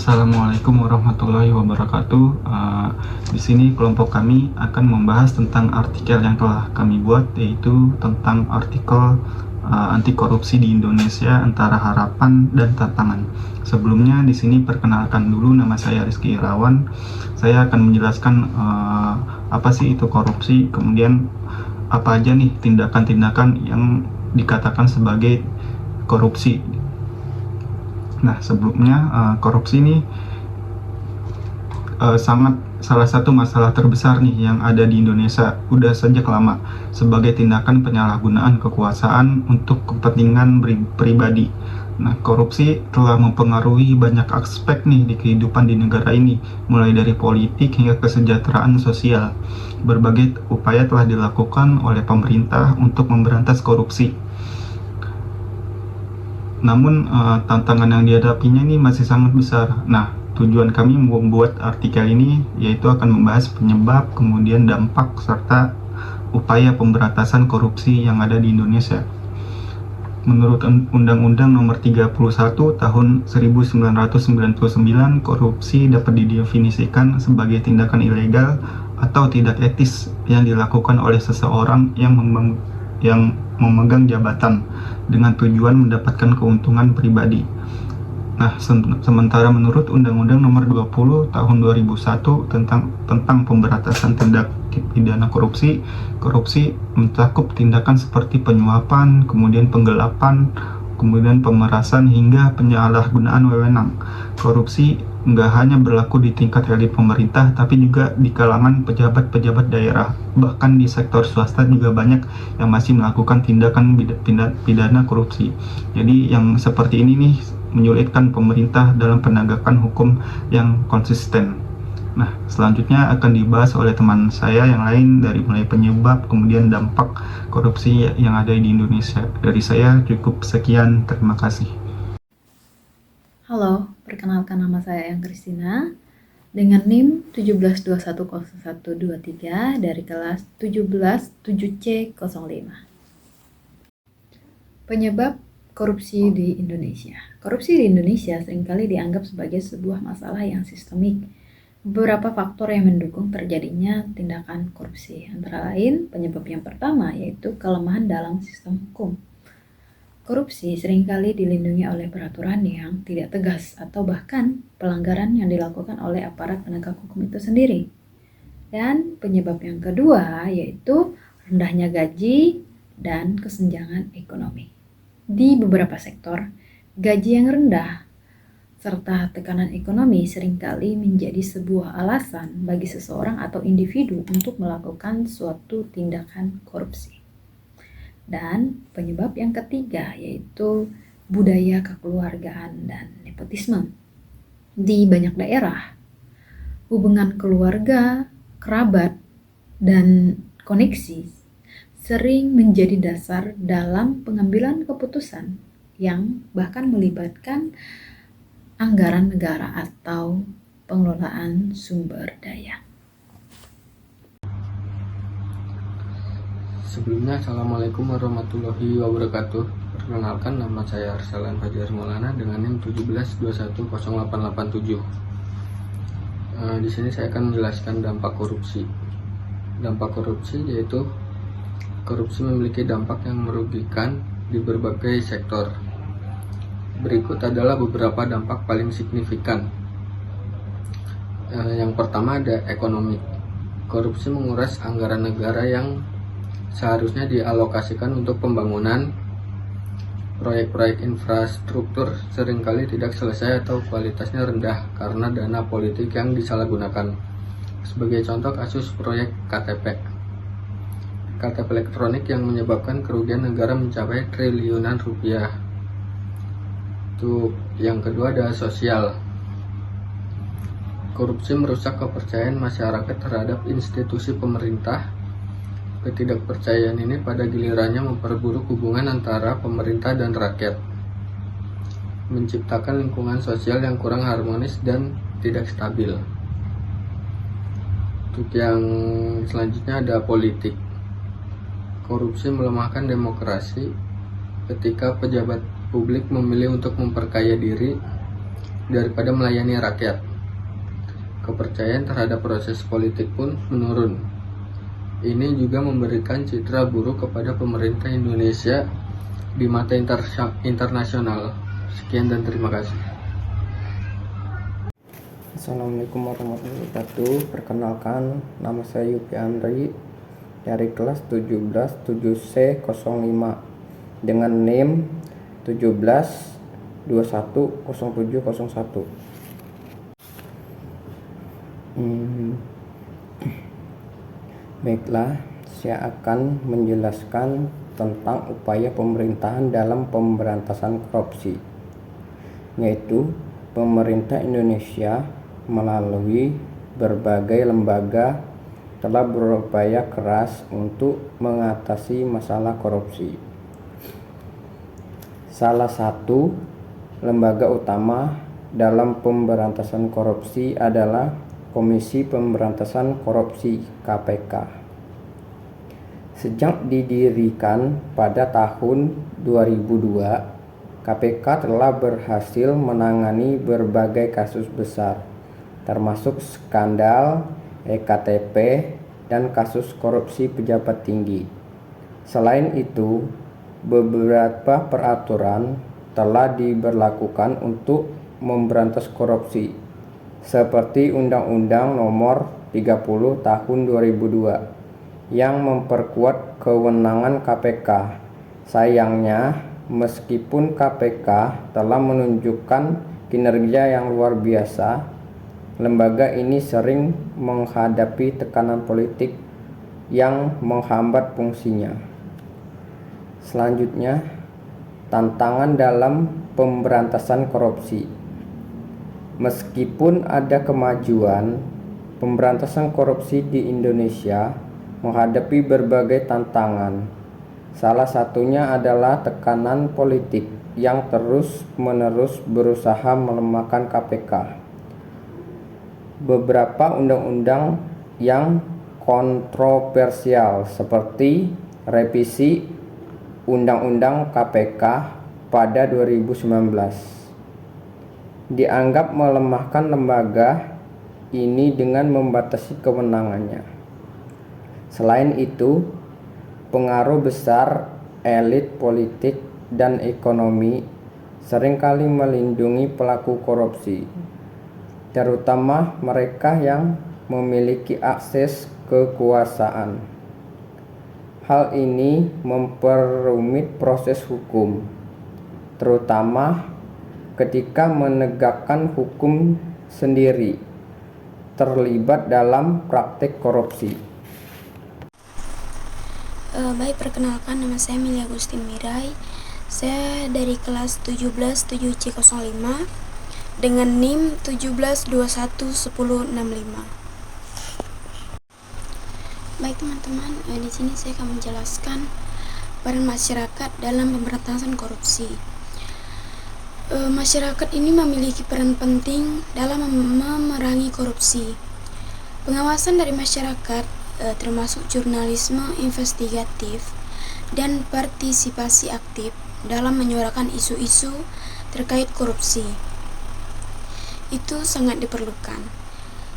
Assalamualaikum warahmatullahi wabarakatuh. Di sini kelompok kami akan membahas tentang artikel yang telah kami buat, yaitu tentang artikel anti korupsi di Indonesia antara harapan dan tantangan. Sebelumnya di sini perkenalkan dulu, nama saya Rizky Irawan. Saya akan menjelaskan apa sih itu korupsi, kemudian apa aja nih tindakan-tindakan yang dikatakan sebagai korupsi. Nah, sebelumnya korupsi ini salah satu masalah terbesar nih yang ada di Indonesia udah sejak lama, sebagai tindakan penyalahgunaan kekuasaan untuk kepentingan pribadi. Nah, korupsi telah mempengaruhi banyak aspek nih di kehidupan di negara ini, mulai dari politik hingga kesejahteraan sosial. Berbagai upaya telah dilakukan oleh pemerintah untuk memberantas korupsi. Namun tantangan yang dihadapinya ini masih sangat besar. Nah, tujuan kami membuat artikel ini yaitu akan membahas penyebab, kemudian dampak, serta upaya pemberantasan korupsi yang ada di Indonesia. Menurut Undang-Undang Nomor 31 Tahun 1999, korupsi dapat didefinisikan sebagai tindakan ilegal atau tidak etis yang dilakukan oleh seseorang yang memegang jabatan dengan tujuan mendapatkan keuntungan pribadi. Nah, sementara menurut Undang-Undang Nomor 20 Tahun 2001 tentang pemberantasan tindak pidana korupsi, korupsi mencakup tindakan seperti penyuapan, kemudian penggelapan, kemudian pemerasan hingga penyalahgunaan wewenang. Korupsi nggak hanya berlaku di tingkat elit pemerintah, tapi juga di kalangan pejabat-pejabat daerah. Bahkan di sektor swasta juga banyak yang masih melakukan tindakan pidana korupsi. Jadi yang seperti ini nih menyulitkan pemerintah dalam penegakan hukum yang konsisten. Nah, selanjutnya akan dibahas oleh teman saya yang lain, dari mulai penyebab, kemudian dampak korupsi yang ada di Indonesia. Dari saya cukup sekian, terima kasih. Halo, perkenalkan nama saya Yang Kristina dengan NIM 172100123 dari kelas 177C05. Penyebab korupsi di Indonesia. Korupsi di Indonesia seringkali dianggap sebagai sebuah masalah yang sistemik. Beberapa faktor yang mendukung terjadinya tindakan korupsi, antara lain penyebab yang pertama yaitu kelemahan dalam sistem hukum. Korupsi seringkali dilindungi oleh peraturan yang tidak tegas atau bahkan pelanggaran yang dilakukan oleh aparat penegak hukum itu sendiri. Dan penyebab yang kedua yaitu rendahnya gaji dan kesenjangan ekonomi. Di beberapa sektor, gaji yang rendah serta tekanan ekonomi seringkali menjadi sebuah alasan bagi seseorang atau individu untuk melakukan suatu tindakan korupsi. Dan penyebab yang ketiga yaitu budaya kekeluargaan dan nepotisme. Di banyak daerah, hubungan keluarga, kerabat, dan koneksi sering menjadi dasar dalam pengambilan keputusan yang bahkan melibatkan anggaran negara atau pengelolaan sumber daya. Sebelumnya, Assalamualaikum warahmatullahi wabarakatuh. Perkenalkan, nama saya Arsalan Fajar Maulana dengan NIM 172100887. Di sini saya akan menjelaskan dampak korupsi. Dampak korupsi yaitu korupsi memiliki dampak yang merugikan di berbagai sektor. Berikut adalah beberapa dampak paling signifikan. Yang pertama ada ekonomi. Korupsi menguras anggaran negara yang seharusnya dialokasikan untuk pembangunan. Proyek-proyek infrastruktur seringkali tidak selesai atau kualitasnya rendah karena dana politik yang disalahgunakan. Sebagai contoh kasus proyek KTP elektronik yang menyebabkan kerugian negara mencapai triliunan rupiah. Itu yang kedua ada sosial. Korupsi merusak kepercayaan masyarakat terhadap institusi pemerintah. Ketidakpercayaan ini pada gilirannya memperburuk hubungan antara pemerintah dan rakyat, menciptakan lingkungan sosial yang kurang harmonis dan tidak stabil. Untuk yang selanjutnya ada politik. Korupsi melemahkan demokrasi ketika pejabat publik memilih untuk memperkaya diri daripada melayani rakyat. Kepercayaan terhadap proses politik pun menurun. Ini juga memberikan citra buruk kepada pemerintah Indonesia di mata internasional. Sekian dan terima kasih. Assalamualaikum warahmatullahi wabarakatuh. Perkenalkan, nama saya Yupi Andri dari kelas 17 7C 05 dengan NIM 17 21 0701. Baiklah, saya akan menjelaskan tentang upaya pemerintahan dalam pemberantasan korupsi, yaitu pemerintah Indonesia melalui berbagai lembaga telah berupaya keras untuk mengatasi masalah korupsi. Salah satu lembaga utama dalam pemberantasan korupsi adalah Komisi Pemberantasan Korupsi (KPK). Sejak didirikan pada tahun 2002, KPK telah berhasil menangani berbagai kasus besar, termasuk skandal EKTP dan kasus korupsi pejabat tinggi. Selain itu, beberapa peraturan telah diberlakukan untuk memberantas korupsi, seperti Undang-Undang Nomor 30 Tahun 2002 yang memperkuat kewenangan KPK. Sayangnya, meskipun KPK telah menunjukkan kinerja yang luar biasa, lembaga ini sering menghadapi tekanan politik yang menghambat fungsinya. Selanjutnya, tantangan dalam pemberantasan korupsi. Meskipun ada kemajuan, pemberantasan korupsi di Indonesia menghadapi berbagai tantangan. Salah satunya adalah tekanan politik yang terus-menerus berusaha melemahkan KPK. Beberapa undang-undang yang kontroversial seperti revisi Undang-Undang KPK pada 2019 dianggap melemahkan lembaga ini dengan membatasi kewenangannya. Selain itu, pengaruh besar elit politik dan ekonomi seringkali melindungi pelaku korupsi, terutama mereka yang memiliki akses kekuasaan. Hal ini memperumit proses hukum, terutama ketika menegakkan hukum sendiri terlibat dalam praktik korupsi. Baik, perkenalkan, nama saya Mili Agustin Mirai. Saya dari kelas 17 7C05 dengan NIM 17 21 10 65. Baik teman-teman, di sini saya akan menjelaskan peran masyarakat dalam pemberantasan korupsi. Masyarakat ini memiliki peran penting dalam memerangi korupsi. Pengawasan dari masyarakat termasuk jurnalisme investigatif dan partisipasi aktif dalam menyuarakan isu-isu terkait korupsi. Itu sangat diperlukan.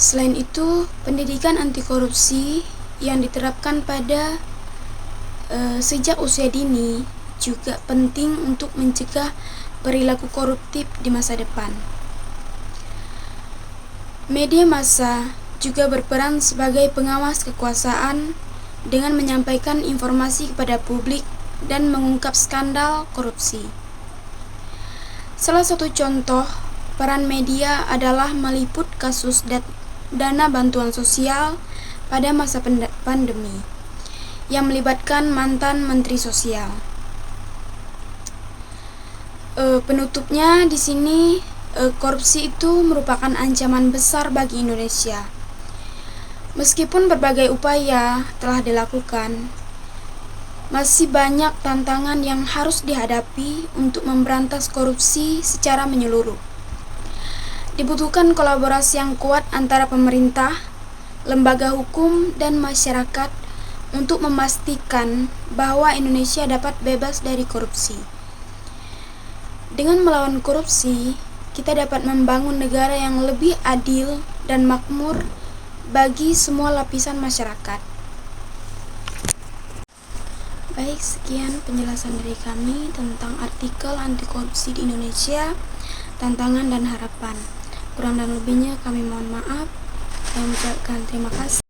Selain itu, pendidikan anti korupsi yang diterapkan pada sejak usia dini juga penting untuk mencegah perilaku koruptif di masa depan. Media massa juga berperan sebagai pengawas kekuasaan dengan menyampaikan informasi kepada publik dan mengungkap skandal korupsi. Salah satu contoh peran media adalah meliput kasus dana bantuan sosial pada masa pandemi yang melibatkan mantan Menteri Sosial. Penutupnya di sini, korupsi itu merupakan ancaman besar bagi Indonesia. Meskipun berbagai upaya telah dilakukan, masih banyak tantangan yang harus dihadapi untuk memberantas korupsi secara menyeluruh. Dibutuhkan kolaborasi yang kuat antara pemerintah, lembaga hukum, dan masyarakat untuk memastikan bahwa Indonesia dapat bebas dari korupsi. Dengan melawan korupsi, kita dapat membangun negara yang lebih adil dan makmur bagi semua lapisan masyarakat. Baik, sekian penjelasan dari kami tentang artikel anti korupsi di Indonesia, tantangan dan harapan. Kurang dan lebihnya kami mohon maaf. Saya mengucapkan terima kasih.